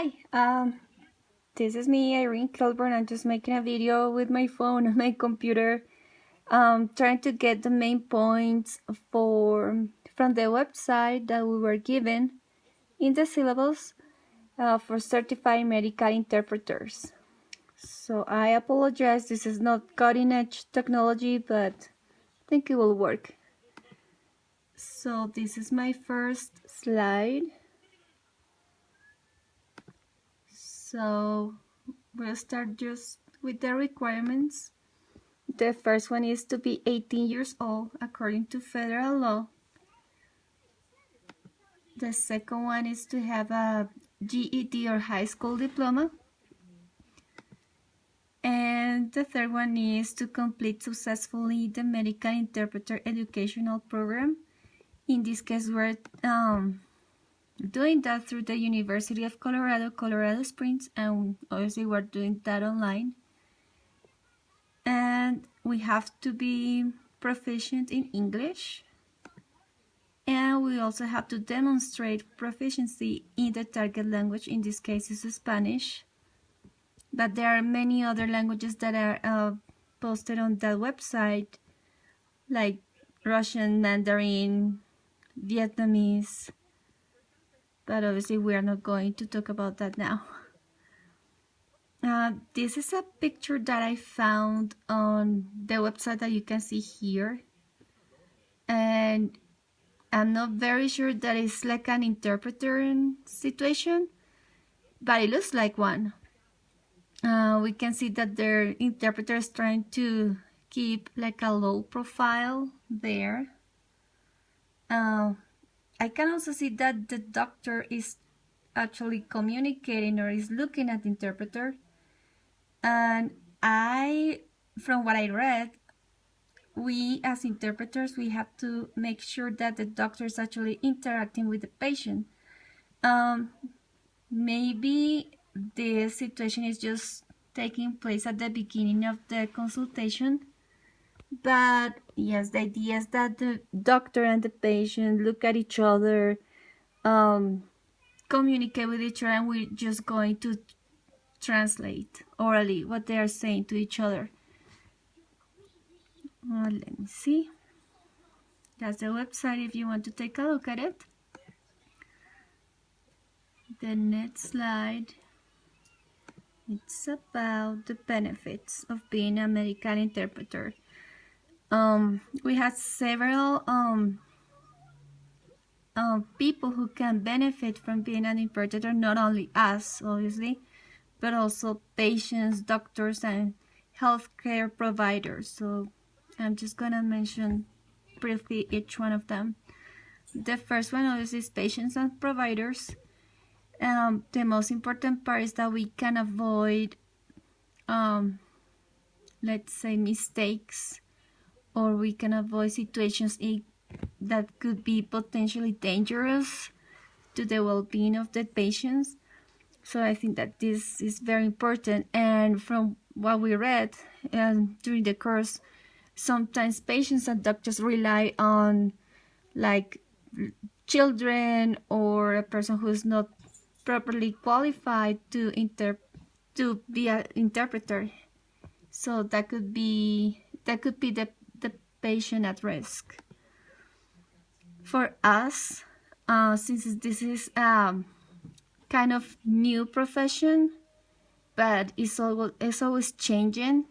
Hi, this is me, Irene Kilburn. I'm just making a video with my phone on my computer, trying to get the main points from the website that we were given in the syllabus for certified medical interpreters. So I apologize, this is not cutting-edge technology, but I think it will work. So this is my first slide. So we'll start just with the requirements. The first one is to be 18 years old according to federal law. The second one is to have a GED or high school diploma. And the third one is to complete successfully the medical interpreter educational program. In this case, we're doing that through the University of Colorado, Colorado Springs, and obviously we're doing that online. And we have to be proficient in English. And we also have to demonstrate proficiency in the target language, in this case is Spanish. But there are many other languages that are posted on that website, like Russian, Mandarin, Vietnamese. But obviously we are not going to talk about that now. This is a picture that I found on the website that you can see here. And I'm not very sure that it's like an interpreter situation, but it looks like one. We can see that their interpreter is trying to keep like a low profile there. I can also see that the doctor is actually communicating or is looking at the interpreter. And from what I read, we as interpreters, we have to make sure that the doctor is actually interacting with the patient. Maybe the situation is just taking place at the beginning of the consultation, but yes, the idea is that the doctor and the patient look at each other, communicate with each other, and we're just going to translate orally what they are saying to each other. Let me see. That's the website if you want to take a look at it. The next slide, it's about the benefits of being a medical interpreter. We have several people who can benefit from being an interpreter, not only us, obviously, but also patients, doctors, and healthcare providers. So I'm just gonna mention briefly each one of them. The first one obviously is patients and providers. The most important part is that we can avoid, let's say, mistakes, or we can avoid situations that could be potentially dangerous to the well-being of the patients. So I think that this is very important. And from what we read during the course, sometimes patients and doctors rely on like children or a person who is not properly qualified to be an interpreter. So that could be the patient at risk. For us, since this is kind of new profession, but it's always changing,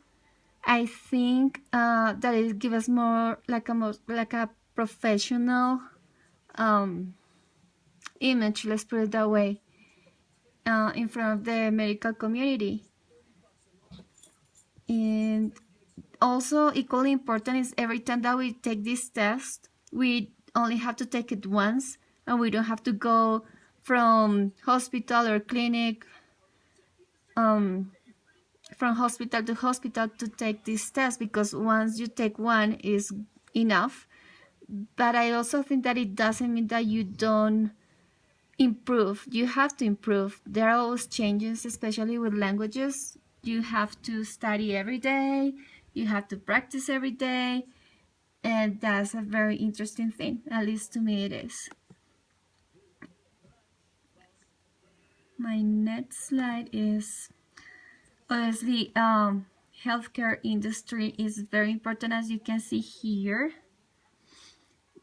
I think that it gives us more like a professional image, let's put it that way, in front of the medical community. And also equally important is every time that we take this test, we only have to take it once, and we don't have to go from hospital or clinic, from hospital to hospital to take this test, because once you take one is enough. But I also think that it doesn't mean that you don't improve. You have to improve. There are always changes, especially with languages. You have to study every day, you have to practice every day, and that's a very interesting thing, at least to me it is. My next slide is obviously healthcare industry is very important, as you can see here,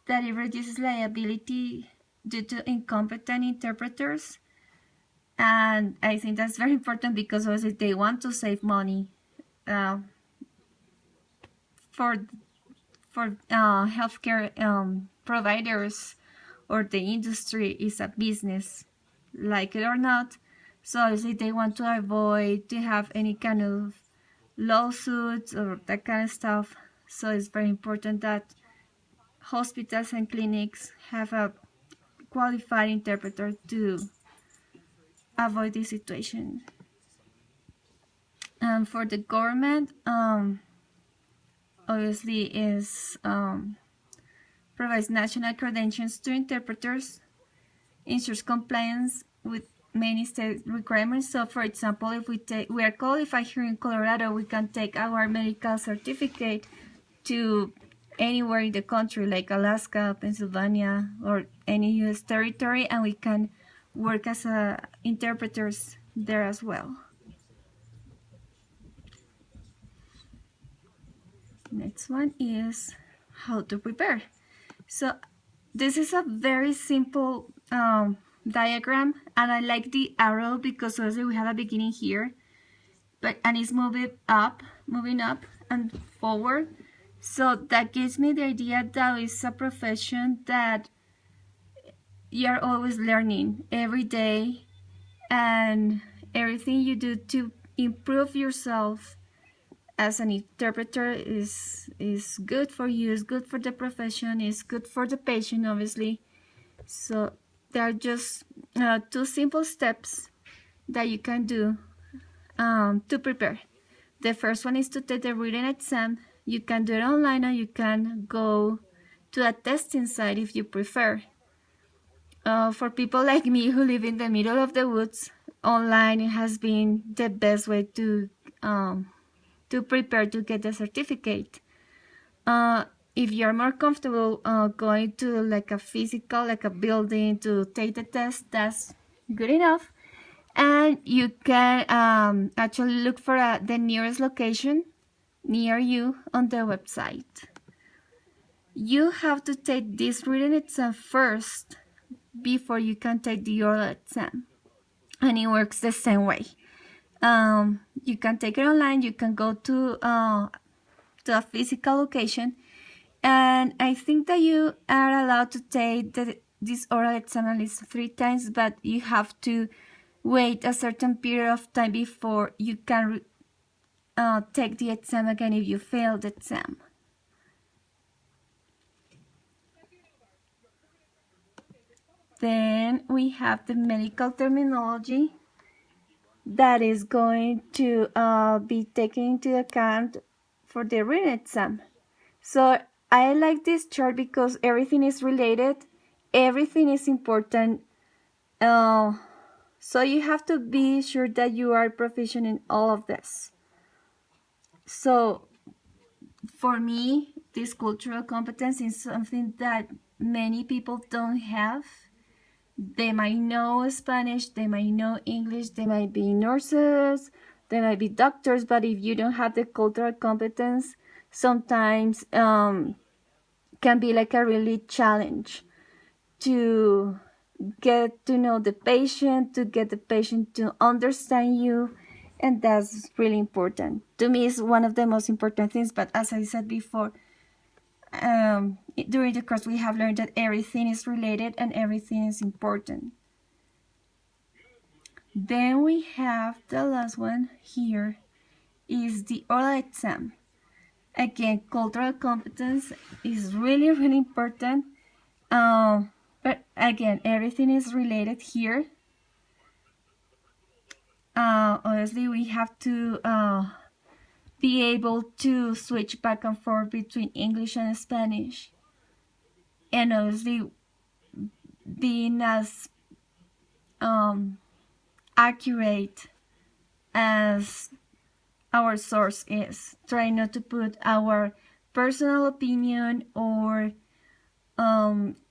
that it reduces liability due to incompetent interpreters. And I think that's very important because obviously they want to save money uh, for healthcare providers, or the industry is a business, like it or not. So obviously they want to avoid to have any kind of lawsuits or that kind of stuff. So it's very important that hospitals and clinics have a qualified interpreter to avoid this situation. And for the government, obviously is provides national credentials to interpreters, ensures compliance with many state requirements. So for example, if we are qualified here in Colorado, we can take our medical certificate to anywhere in the country, like Alaska, Pennsylvania, or any U.S. territory, and we can work as interpreters there as well. Next one is how to prepare. So this is a very simple diagram, and I like the arrow because also we have a beginning here, and it's moving up and forward. So that gives me the idea that it's a profession that you're always learning every day, and everything you do to improve yourself as an interpreter is good for you, is good for the profession, is good for the patient, obviously. So there are just 2 simple steps that you can do to prepare. The first one is to take the written exam. You can do it online, or you can go to a testing site if you prefer. For people like me who live in the middle of the woods, online has been the best way to prepare to get the certificate. If you're more comfortable going to like a physical, like a building to take the test, that's good enough. And you can actually look for the nearest location near you on the website. You have to take this written exam first before you can take the oral exam, and it works the same way. You can take it online, you can go to a physical location, and I think that you are allowed to take this oral exam at least 3 times, but you have to wait a certain period of time before you can take the exam again if you fail the exam. Then we have the medical terminology that is going to be taken into account for the written exam. So I like this chart because everything is related, everything is important. So you have to be sure that you are proficient in all of this. So for me, this cultural competence is something that many people don't have. They might know Spanish, they might know English, they might be nurses, they might be doctors, but if you don't have the cultural competence, sometimes can be like a really challenge to get to know the patient, to get the patient to understand you, and that's really important. To me, it's one of the most important things, but as I said before, during the course we have learned that everything is related and everything is important. Then we have the last one here is the oral exam. Again, cultural competence is really important, but again, everything is related here. Obviously we have to be able to switch back and forth between English and Spanish, and obviously being as accurate as our source is. Try not to put our personal opinion or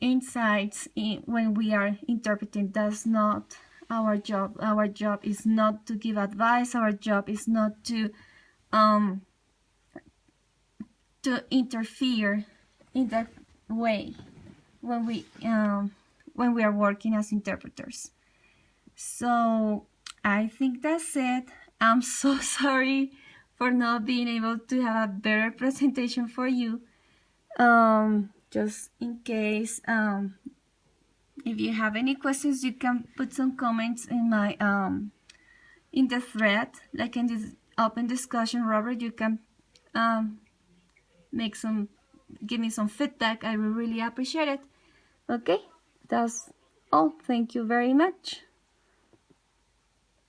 insights when we are interpreting. That's not our job. Our job is not to give advice. Our job is not to interfere in that way when we are working as interpreters. So I think that's it. I'm so sorry for not being able to have a better presentation for you. Just in case, if you have any questions, you can put some comments in my in the thread, like in this open discussion. Robert, you can give me some feedback. I will really appreciate it. Okay, that's all. Thank you very much.